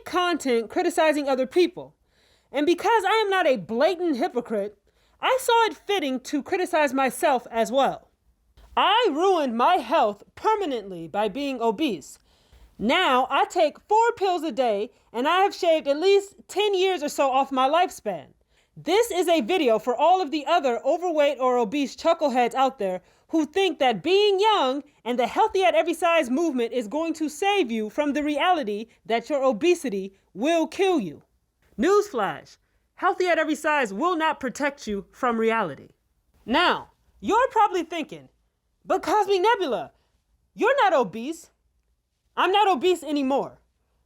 content criticizing other people. And because I am not a blatant hypocrite, I saw it fitting to criticize myself as well. I ruined my health permanently by being obese. Now I take 4 pills a day and I have shaved at least 10 years or so off my lifespan. This is a video for all of the other overweight or obese chuckleheads out there who think that being young and the healthy at every size movement is going to save you from the reality that your obesity will kill you. Newsflash, healthy at every size will not protect you from reality. Now, you're probably thinking, but Cosmic Nebula, you're not obese. I'm not obese anymore.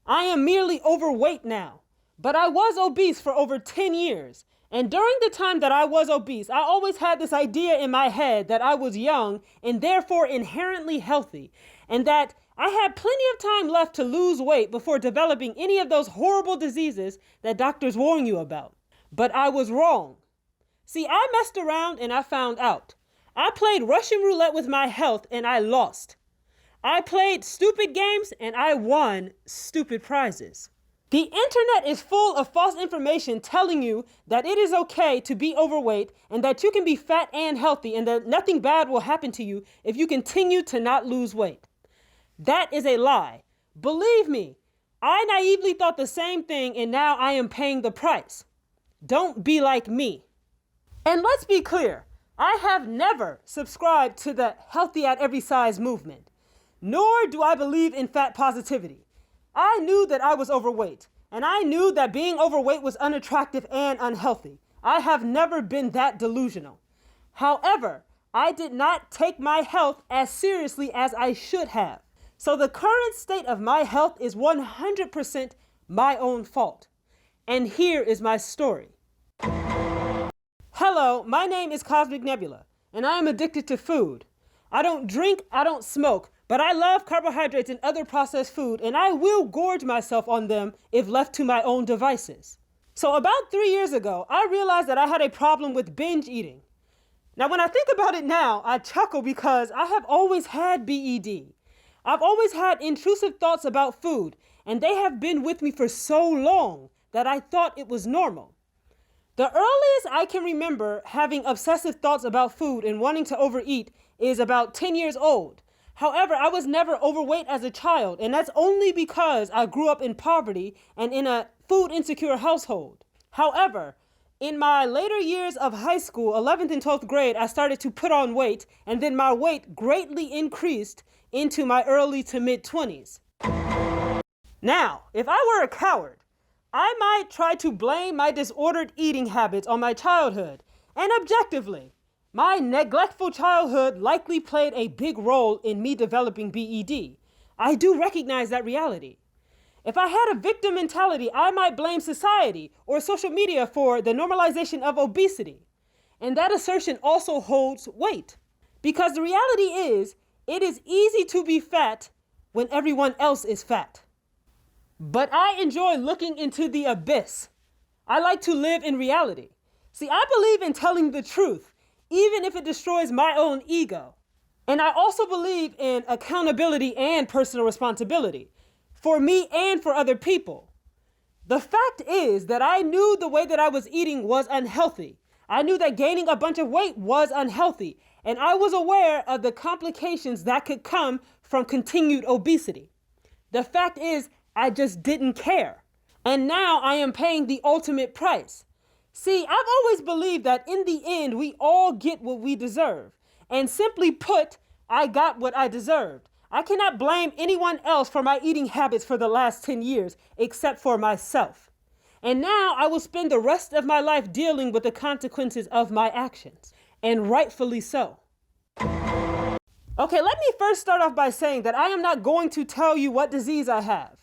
I am merely overweight now, but I was obese for over 10 years. And during the time that I was obese, I always had this idea in my head that I was young and therefore inherently healthy, and that I had plenty of time left to lose weight before developing any of those horrible diseases that doctors warn you about. But I was wrong. See, I messed around and I found out. I played Russian roulette with my health and I lost. I played stupid games and I won stupid prizes. The internet is full of false information telling you that it is okay to be overweight and that you can be fat and healthy and that nothing bad will happen to you if you continue to not lose weight. That is a lie. Believe me, I naively thought the same thing and now I am paying the price. Don't be like me. And let's be clear, I have never subscribed to the healthy at every size movement, nor do I believe in fat positivity. I knew that I was overweight, and I knew that being overweight was unattractive and unhealthy. I have never been that delusional. However, I did not take my health as seriously as I should have. So the current state of my health is 100% my own fault. And here is my story. Hello, my name is Cosmic Nebula, and I am addicted to food. I don't drink, I don't smoke, but I love carbohydrates and other processed food, and I will gorge myself on them if left to my own devices. So about 3 years ago, I realized that I had a problem with binge eating. Now, when I think about it now, I chuckle because I have always had BED. I've always had intrusive thoughts about food, and they have been with me for so long that I thought it was normal. The earliest I can remember having obsessive thoughts about food and wanting to overeat is about 10 years old. However, I was never overweight as a child, and that's only because I grew up in poverty and in a food insecure household. However, in my later years of high school, 11th and 12th grade, I started to put on weight, and then my weight greatly increased into my early to mid 20s. Now, if I were a coward, I might try to blame my disordered eating habits on my childhood, and objectively, my neglectful childhood likely played a big role in me developing BED. I do recognize that reality. If I had a victim mentality, I might blame society or social media for the normalization of obesity. And that assertion also holds weight. Because the reality is, it is easy to be fat when everyone else is fat. But I enjoy looking into the abyss. I like to live in reality. See, I believe in telling the truth, even if it destroys my own ego. And I also believe in accountability and personal responsibility for me and for other people. The fact is that I knew the way that I was eating was unhealthy. I knew that gaining a bunch of weight was unhealthy, and I was aware of the complications that could come from continued obesity. The fact is, I just didn't care. And now I am paying the ultimate price. See, I've always believed that in the end, we all get what we deserve. And simply put, I got what I deserved. I cannot blame anyone else for my eating habits for the last 10 years, except for myself. And now I will spend the rest of my life dealing with the consequences of my actions. And rightfully so. Okay, let me first start off by saying that I am not going to tell you what disease I have.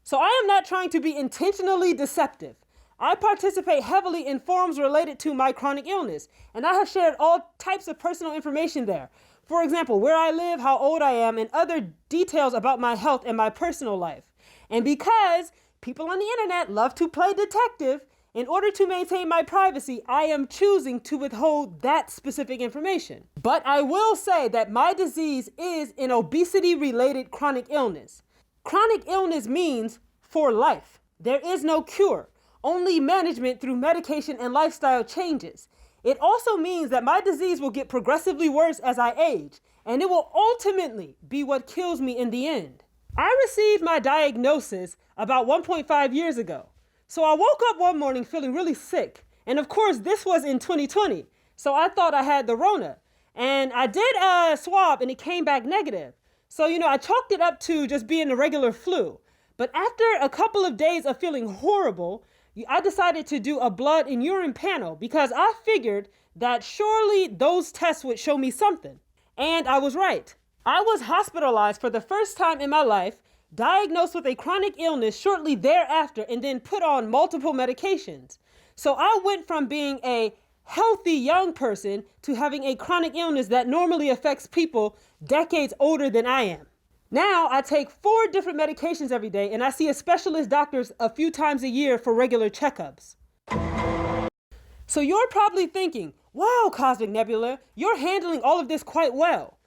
So I am not trying to be intentionally deceptive. I participate heavily in forums related to my chronic illness, and I have shared all types of personal information there. For example, where I live, how old I am, and other details about my health and my personal life. And because people on the internet love to play detective, in order to maintain my privacy, I am choosing to withhold that specific information. But I will say that my disease is an obesity-related chronic illness. Chronic illness means for life. There is no cure, only management through medication and lifestyle changes. It also means that my disease will get progressively worse as I age, and it will ultimately be what kills me in the end. I received my diagnosis about 1.5 years ago. So I woke up one morning feeling really sick. And of course, this was in 2020. So I thought I had the Rona. And I did a swab and it came back negative. So, I chalked it up to just being a regular flu. But after a couple of days of feeling horrible, I decided to do a blood and urine panel because I figured that surely those tests would show me something. And I was right. I was hospitalized for the first time in my life, diagnosed with a chronic illness shortly thereafter, and then put on multiple medications. So I went from being a healthy young person to having a chronic illness that normally affects people decades older than I am. Now I take 4 different medications every day, and I see a specialist doctors a few times a year for regular checkups. So you're probably thinking, wow, Cosmic Nebula, you're handling all of this quite well.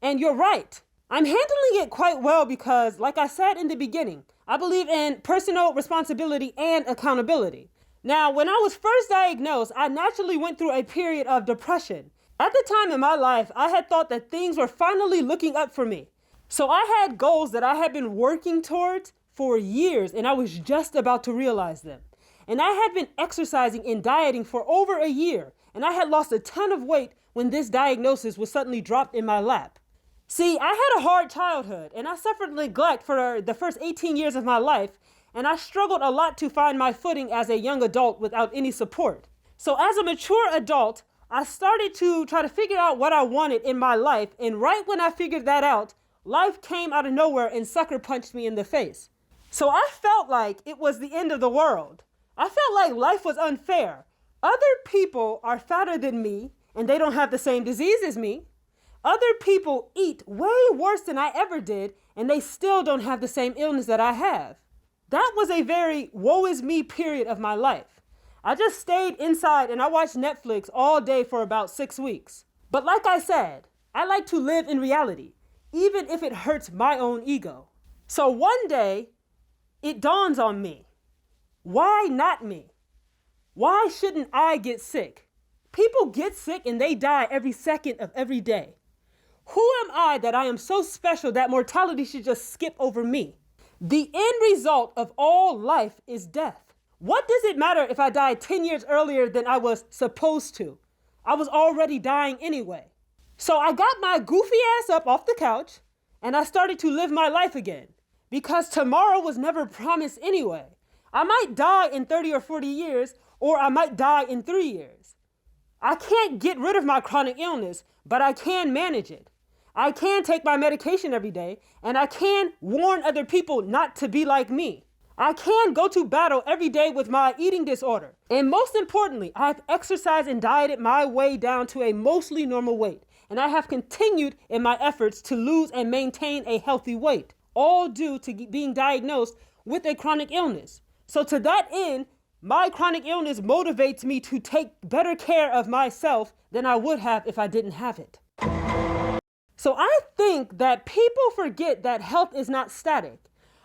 And you're right. I'm handling it quite well because, like I said in the beginning, I believe in personal responsibility and accountability. Now, when I was first diagnosed, I naturally went through a period of depression. At the time in my life, I had thought that things were finally looking up for me. So I had goals that I had been working towards for years, and I was just about to realize them. And I had been exercising and dieting for over a year, and I had lost a ton of weight when this diagnosis was suddenly dropped in my lap. See, I had a hard childhood, and I suffered neglect for the first 18 years of my life, and I struggled a lot to find my footing as a young adult without any support. So as a mature adult, I started to try to figure out what I wanted in my life, and right when I figured that out, life came out of nowhere and sucker punched me in the face. So I felt like it was the end of the world. I felt like life was unfair. Other people are fatter than me, and they don't have the same disease as me. Other people eat way worse than I ever did, and they still don't have the same illness that I have. That was a very woe is me period of my life. I just stayed inside and I watched Netflix all day for about 6 weeks. But like I said, I like to live in reality, even if it hurts my own ego. So one day, it dawns on me. Why not me? Why shouldn't I get sick? People get sick and they die every second of every day. Who am I that I am so special that mortality should just skip over me? The end result of all life is death. What does it matter if I died 10 years earlier than I was supposed to? I was already dying anyway. So I got my goofy ass up off the couch and I started to live my life again because tomorrow was never promised anyway. I might die in 30 or 40 years, or I might die in 3 years. I can't get rid of my chronic illness, but I can manage it. I can take my medication every day, and I can warn other people not to be like me. I can go to battle every day with my eating disorder. And most importantly, I've exercised and dieted my way down to a mostly normal weight. And I have continued in my efforts to lose and maintain a healthy weight, all due to being diagnosed with a chronic illness. So to that end, my chronic illness motivates me to take better care of myself than I would have if I didn't have it. So I think that people forget that health is not static.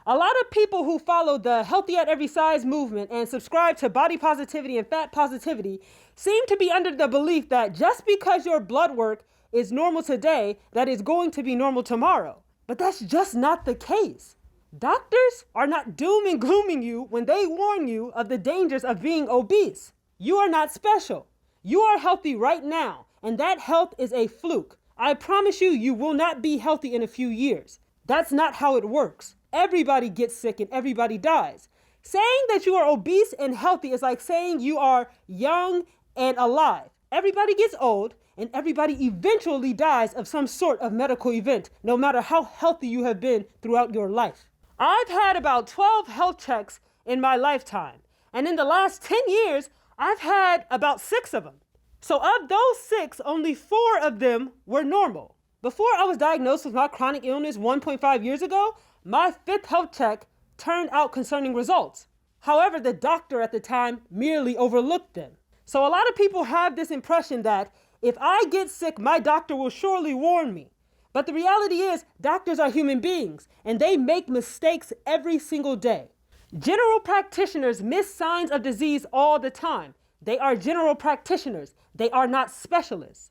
A lot of people who follow the healthy at every size movement and subscribe to body positivity and fat positivity seem to be under the belief that just because your blood work is normal today, that it's going to be normal tomorrow. But that's just not the case. Doctors are not doom and glooming you when they warn you of the dangers of being obese. You are not special. You are healthy right now, and that health is a fluke. I promise you, you will not be healthy in a few years. That's not how it works. Everybody gets sick and everybody dies. Saying that you are obese and healthy is like saying you are young and alive. Everybody gets old and everybody eventually dies of some sort of medical event, no matter how healthy you have been throughout your life. I've had about 12 health checks in my lifetime, and in the last 10 years, I've had about 6 of them. So of those 6, only 4 of them were normal. Before I was diagnosed with my chronic illness 1.5 years ago, my 5th health check turned out concerning results. However, the doctor at the time merely overlooked them. So a lot of people have this impression that if I get sick, my doctor will surely warn me. But the reality is, doctors are human beings, and they make mistakes every single day. General practitioners miss signs of disease all the time. They are general practitioners. They are not specialists.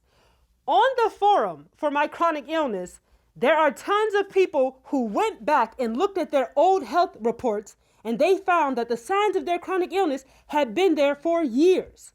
On the forum for my chronic illness, there are tons of people who went back and looked at their old health reports, and they found that the signs of their chronic illness had been there for years.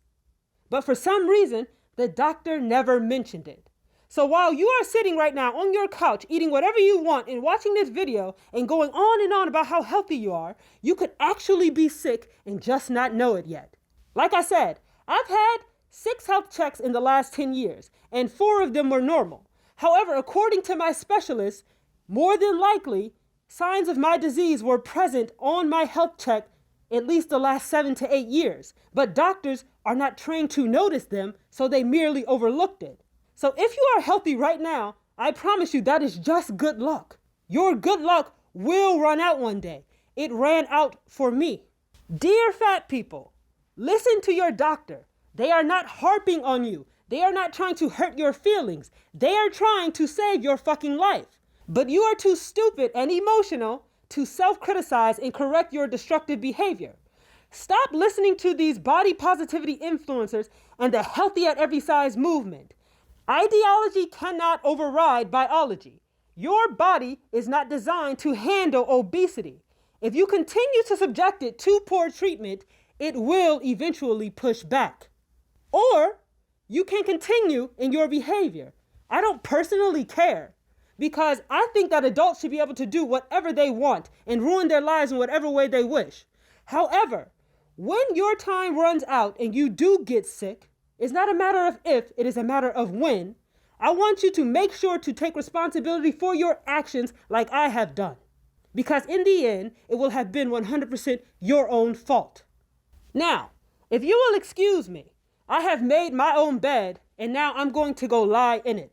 But for some reason, the doctor never mentioned it. So while you are sitting right now on your couch eating whatever you want and watching this video and going on and on about how healthy you are, you could actually be sick and just not know it yet. Like I said, I've had 6 health checks in the last 10 years, and 4 of them were normal. However, according to my specialist, more than likely, signs of my disease were present on my health check at least the last 7 to 8 years. But doctors are not trained to notice them, so they merely overlooked it. So if you are healthy right now, I promise you that is just good luck. Your good luck will run out one day. It ran out for me. Dear fat people, listen to your doctor. They are not harping on you. They are not trying to hurt your feelings. They are trying to save your fucking life. But you are too stupid and emotional to self-criticize and correct your destructive behavior. Stop listening to these body positivity influencers and the healthy at every size movement. Ideology cannot override biology. Your body is not designed to handle obesity. If you continue to subject it to poor treatment, it will eventually push back. Or you can continue in your behavior. I don't personally care, because I think that adults should be able to do whatever they want and ruin their lives in whatever way they wish. However, when your time runs out and you do get sick, it's not a matter of if, it is a matter of when. I want you to make sure to take responsibility for your actions like I have done. Because in the end, it will have been 100% your own fault. Now, if you will excuse me, I have made my own bed and now I'm going to go lie in it.